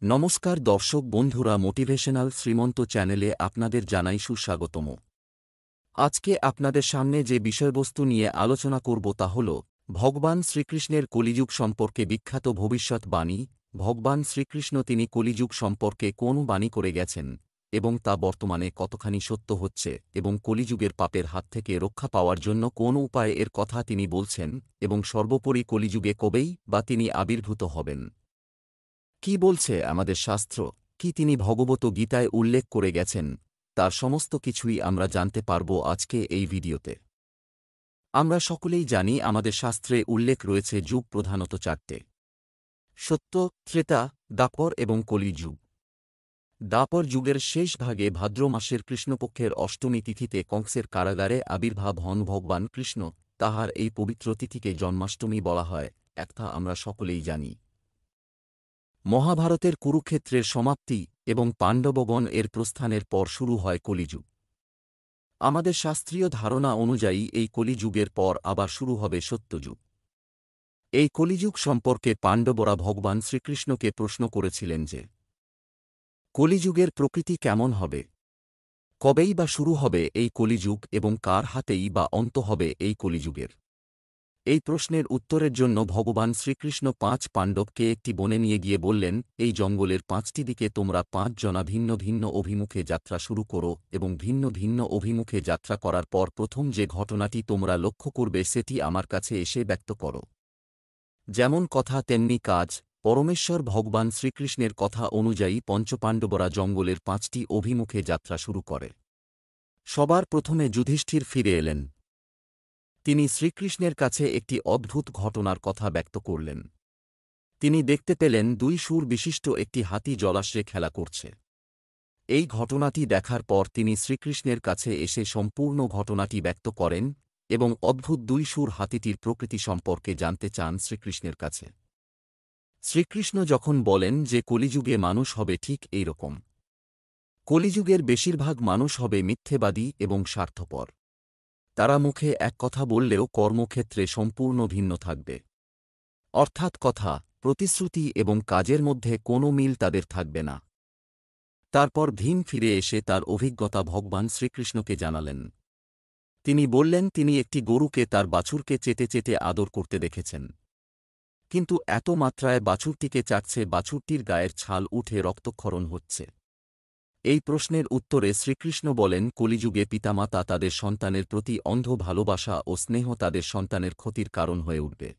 নমস্কার দর্শক বন্ধুরা, মোটিভেশনাল শ্রীমন্ত চ্যানেলে আপনাদের জানাই সুস্বাগতম। আজকে আপনাদের সামনে যে বিষয়বস্তু নিয়ে আলোচনা করব তা হল ভগবান শ্রীকৃষ্ণের কলিযুগ সম্পর্কে বিখ্যাত ভবিষ্যৎবাণী। ভগবান শ্রীকৃষ্ণ তিনি কলিযুগ সম্পর্কে কোন বাণী করে গেছেন এবং তা বর্তমানে কতখানি সত্য হচ্ছে এবং কলিযুগের পাপের হাত থেকে রক্ষা পাওয়ার জন্য কোন উপায় এর কথা তিনি বলছেন এবং সর্বোপরি কলিযুগে কবেই বা তিনি আবির্ভূত হবেন। কি বলছে আমাদের শাস্ত্র, কি তিনি ভগবত গীতায় উল্লেখ করে গেছেন, তার সমস্ত কিছুই আমরা জানতে পারব আজকে এই ভিডিওতে। আমরা সকলেই জানি আমাদের শাস্ত্রে উল্লেখ রয়েছে যুগ প্রধানত চারটে: সত্য, ত্রেতা, দ্বাপর এবং কলিযুগ। দ্বাপর যুগের শেষ ভাগে ভাদ্র মাসের কৃষ্ণপক্ষের অষ্টমী তিথিতে কংসের কারাগারে আবির্ভাব হন ভগবান কৃষ্ণ। তাহার এই পবিত্র তিথিকে জন্মাষ্টমী বলা হয়, একটা আমরা সকলেই জানি। মহাভারতের কুরুক্ষেত্রের সমাপ্তি এবং পাণ্ডবগণ এর প্রস্থানের পর শুরু হয় কলিযুগ। আমাদের শাস্ত্রীয় ধারণা অনুযায়ী এই কলিযুগের পর আবার শুরু হবে সত্যযুগ। এই কলিযুগ সম্পর্কে পাণ্ডবরা ভগবান শ্রীকৃষ্ণকে প্রশ্ন করেছিলেন যে কলিযুগের প্রকৃতি কেমন হবে, কবেই বা শুরু হবে এই কলিযুগ এবং কার হাতেই বা অন্ত হবে এই কলিযুগের। এই প্রশ্নের উত্তরের জন্য ভগবান শ্রীকৃষ্ণ ৫ পাণ্ডবকে একটি বনে নিয়ে গিয়ে বললেন, এই জঙ্গলের ৫টি দিকে তোমরা ৫ জনা ভিন্ন ভিন্ন অভিমুখে যাত্রা শুরু করো এবং ভিন্ন ভিন্ন অভিমুখে যাত্রা করার পর প্রথম যে ঘটনাটি তোমরা লক্ষ্য করবে সেটি আমার কাছে এসে ব্যক্ত করো। যেমন কথা তেমনি কাজ। পরমেশ্বর ভগবান শ্রীকৃষ্ণের কথা অনুযায়ী পঞ্চপাণ্ডবরা জঙ্গলের ৫টি অভিমুখে যাত্রা শুরু করে। সবার প্রথমে যুধিষ্ঠির ফিরে এলেন। তিনি শ্রীকৃষ্ণের কাছে একটি অদ্ভুত ঘটনার কথা ব্যক্ত করলেন। তিনি দেখতে পেলেন ২ শুঁড় বিশিষ্ট একটি হাতি জলাশয়ে খেলা করছে। এই ঘটনাটি দেখার পর তিনি শ্রীকৃষ্ণের কাছে এসে সম্পূর্ণ ঘটনাটি ব্যক্ত করেন এবং অদ্ভুত ২ শুঁড় হাতিটির প্রকৃতি সম্পর্কে জানতে চান শ্রীকৃষ্ণের কাছে। শ্রীকৃষ্ণ যখন বলেন যে কলিযুগে মানুষ হবে ঠিক এই রকম। কলিযুগের বেশিরভাগ মানুষ হবে মিথ্যেবাদী এবং স্বার্থপর। তারা মুখে এক কথা বললেও কর্মক্ষেত্রে সম্পূর্ণ ভিন্ন থাকবে। অর্থাৎ কথা, প্রতিশ্রুতি এবং কাজের মধ্যে কোনো মিল তাদের থাকবে না। তারপর ভীম ফিরে এসে তার অভিজ্ঞতা ভগবান শ্রীকৃষ্ণকে জানালেন। তিনি বললেন তিনি একটি গরুকে তার বাছুরকে চেটে চেটে আদর করতে দেখেছেন, কিন্তু এত মাত্রায় বাছুরটিকে চাটছে বাছুরটির গায়ের ছাল উঠে রক্তক্ষরণ হচ্ছে। এই প্রশ্নের উত্তরে শ্রীকৃষ্ণ বলেন, কলিযুগে পিতামাতা তাদের সন্তানের প্রতি অন্ধ ভালোবাসা ও স্নেহ তাদের সন্তানের ক্ষতির কারণ হয়ে উঠবে।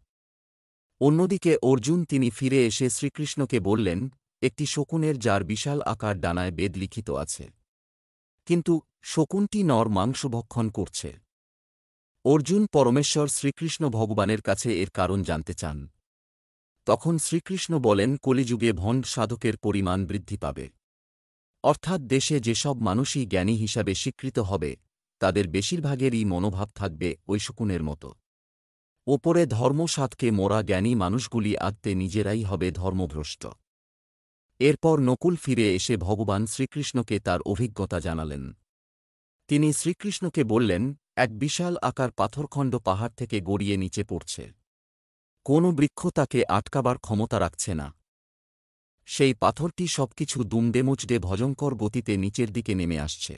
অন্যদিকে অর্জুন তিনি ফিরে এসে শ্রীকৃষ্ণকে বললেন, একটি শকুনের যার বিশাল আকার ডানায় বেদ লিখিত আছে, কিন্তু শকুনটি নর মাংস ভক্ষণ করছে। অর্জুন পরমেশ্বর শ্রীকৃষ্ণ ভগবানের কাছে এর কারণ জানতে চান। তখন শ্রীকৃষ্ণ বলেন, কলিযুগে ভণ্ড সাধকের পরিমাণ বৃদ্ধি পাবে। অর্থাৎ দেশে যেসব মানুষই জ্ঞানী হিসাবে স্বীকৃত হবে তাদের বেশিরভাগেরই মনোভাব থাকবে ওই শকুনের মতো। ওপরে ধর্মসাধকে মোরা জ্ঞানী মানুষগুলি আদতে নিজেরাই হবে ধর্মভ্রষ্ট। এরপর নকুল ফিরে এসে ভগবান শ্রীকৃষ্ণকে তার অভিজ্ঞতা জানালেন। তিনি শ্রীকৃষ্ণকে বললেন, এক বিশাল আকার পাথরখণ্ড পাহাড় থেকে গড়িয়ে নিচে পড়ছে। কোনো বৃক্ষ তাকে আটকাবার ক্ষমতা রাখছে না। সেই পাথরটি সবকিছু দুমড়ে-মুচড়ে ভয়ঙ্কর গতিতে নিচের দিকে নেমে আসছে।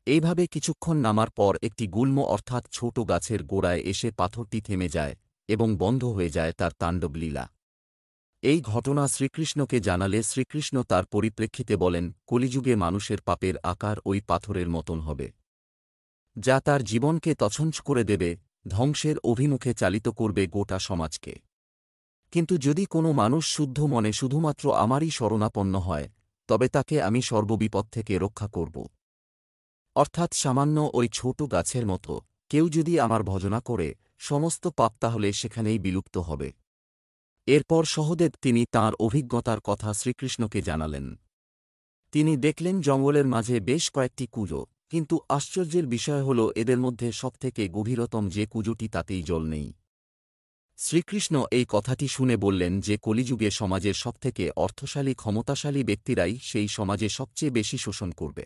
এইভাবে কিছুক্ষণ নামার পর একটি গুল্ম অর্থাৎ ছোট গাছের গোড়ায় এসে পাথরটি থেমে যায় এবং বন্ধ হয়ে যায় তার তাণ্ডবলীলা। এই ঘটনা শ্রীকৃষ্ণকে জানালে শ্রীকৃষ্ণ তার পরিপ্রেক্ষিতে বলেন, কলিযুগে মানুষের পাপের আকার ওই পাথরের মতন হবে, যা তার জীবনকে তছনছ করে দেবে, ধ্বংসের অভিমুখে চালিত করবে গোটা সমাজকে। কিন্তু যদি কোনো মানুষ শুদ্ধ মনে শুধুমাত্র আমারই শরণাপন্ন হয়, তবে তাকে আমি সর্ববিপদ থেকে রক্ষা করব। অর্থাৎ সামান্য ওই ছোট গাছের মতো কেউ যদি আমার ভজনা করে সমস্ত পাপ তাহলে সেখানেই বিলুপ্ত হবে। এরপর সহদেব তিনি তাঁর অভিজ্ঞতার কথা শ্রীকৃষ্ণকে জানালেন। তিনি দেখলেন জঙ্গলের মাঝে বেশ কয়েকটি কুজো, কিন্তু আশ্চর্যের বিষয় হল এদের মধ্যে সবথেকে গভীরতম যে কুজোটি তাতেই জল নেই। শ্রীকৃষ্ণ এই কথাটি শুনে বললেন যে কলিযুগে সমাজের সবথেকে অর্থশালী ক্ষমতাশালী ব্যক্তিরাই সেই সমাজে সবচেয়ে বেশি শোষণ করবে।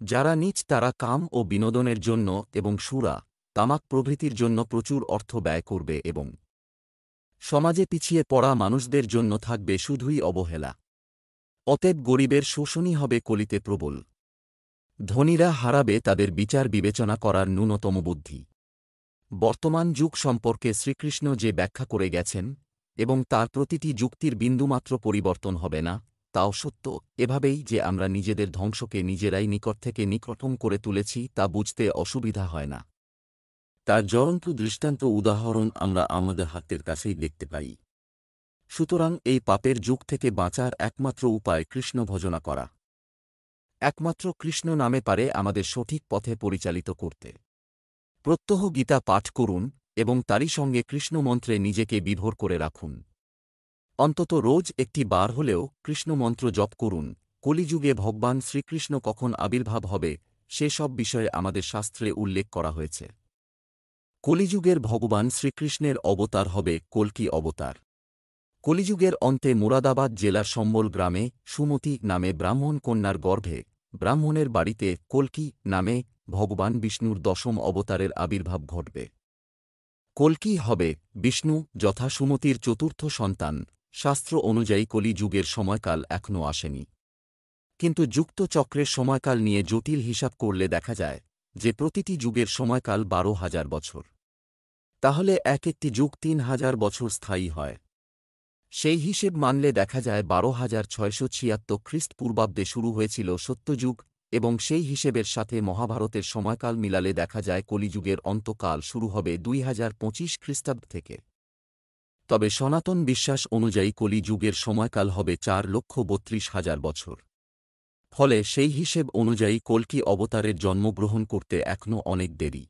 যারা নীচ তারা কাম ও বিনোদনের জন্য এবং সুরা, তামাক প্রভৃতির জন্য প্রচুর অর্থ ব্যয় করবে এবং সমাজে পিছিয়ে পড়া মানুষদের জন্য থাকবে শুধুই অবহেলা। অতএব গরিবের শোষণই হবে কলিতে প্রবল। ধনীরা হারাবে তাদের বিচার বিবেচনা করার ন্যূনতম বুদ্ধি। বর্তমান যুগ সম্পর্কে শ্রীকৃষ্ণ যে ব্যাখ্যা করে গেছেন, এবং তার প্রতিটি যুক্তির বিন্দুমাত্র পরিবর্তন হবে না, তাও সত্য, এভাবেই যে আমরা নিজেদের ধ্বংসকে নিজেরাই নিকট থেকে নিকটতম করে তুলেছি তা বুঝতে অসুবিধা হয় না। তার জ্বলন্ত দৃষ্টান্ত উদাহরণ আমরা আমাদের হাতের কাছেই দেখতে পাই। সুতরাং এই পাপের যুগ থেকে বাঁচার একমাত্র উপায় কৃষ্ণ ভজনা করা। একমাত্র কৃষ্ণ নামে পারে আমাদের সঠিক পথে পরিচালিত করতে। প্রত্যহ গীতা পাঠ করুন এবং তারই সঙ্গে কৃষ্ণমন্ত্রে নিজেকে বিভোর করে রাখুন। অন্তত রোজ একটি বার হলেও কৃষ্ণমন্ত্র জপ করুন। কলিযুগে ভগবান শ্রীকৃষ্ণ কখন আবির্ভাব হবে সে সব বিষয়ে আমাদের শাস্ত্রে উল্লেখ করা হয়েছে। কলিযুগের ভগবান শ্রীকৃষ্ণের অবতার হবে কল্কি অবতার। কলিযুগের অন্তে মুরাদাবাদ জেলার সম্বল গ্রামে সুমতি নামে ব্রাহ্মণ কন্যার গর্ভে ব্রাহ্মণের বাড়িতে কল্কি নামে ভগবান বিষ্ণুর দশম অবতারের আবির্ভাব ঘটবে। কল্কি হবে বিষ্ণু যথা সুমতির চতুর্থ সন্তান। শাস্ত্র অনুযায়ী কলি যুগের সময়কাল এখনও আসেনি, কিন্তু যুক্ত চক্রের সময়কাল নিয়ে জটিল হিসাব করলে দেখা যায় যে প্রতিটি যুগের সময়কাল 12,000 বছর। তাহলে এক একটি যুগ 3,000 বছর স্থায়ী হয়। সেই হিসেব মানলে দেখা যায় 12,676 খ্রিস্টপূর্বাব্দে শুরু হয়েছিল সত্যযুগ, এবং সেই হিসেবের সাথে মহাভারতের সময়কাল মিলালে দেখা যায় কলিযুগের অন্তকাল শুরু হবে 2025 খ্রিস্টাব্দ থেকে। তবে সনাতন বিশ্বাস অনুযায়ী কলি যুগের সময়কাল হবে 4,32,000 বছর। ফলে সেই হিসেব অনুযায়ী কল্কি অবতারের জন্মগ্রহণ করতে এখনও অনেক দেরি।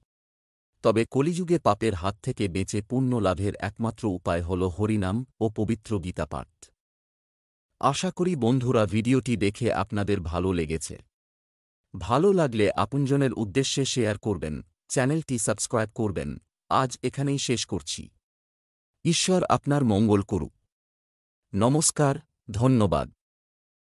তবে কলিযুগে পাপের হাত থেকে বেঁচে পুণ্য লাভের একমাত্র উপায় হল হরিনাম ও পবিত্র গীতাপাঠ। আশা করি বন্ধুরা ভিডিওটি দেখে আপনাদের ভালো লেগেছে। ভালো লাগলে আপনজনের উদ্দেশ্যে শেয়ার করবেন, চ্যানেলটি সাবস্ক্রাইব করবেন। আজ এখানেই শেষ করছি। ঈশ্বর আপনার মঙ্গল করুক। নমস্কার, ধন্যবাদ।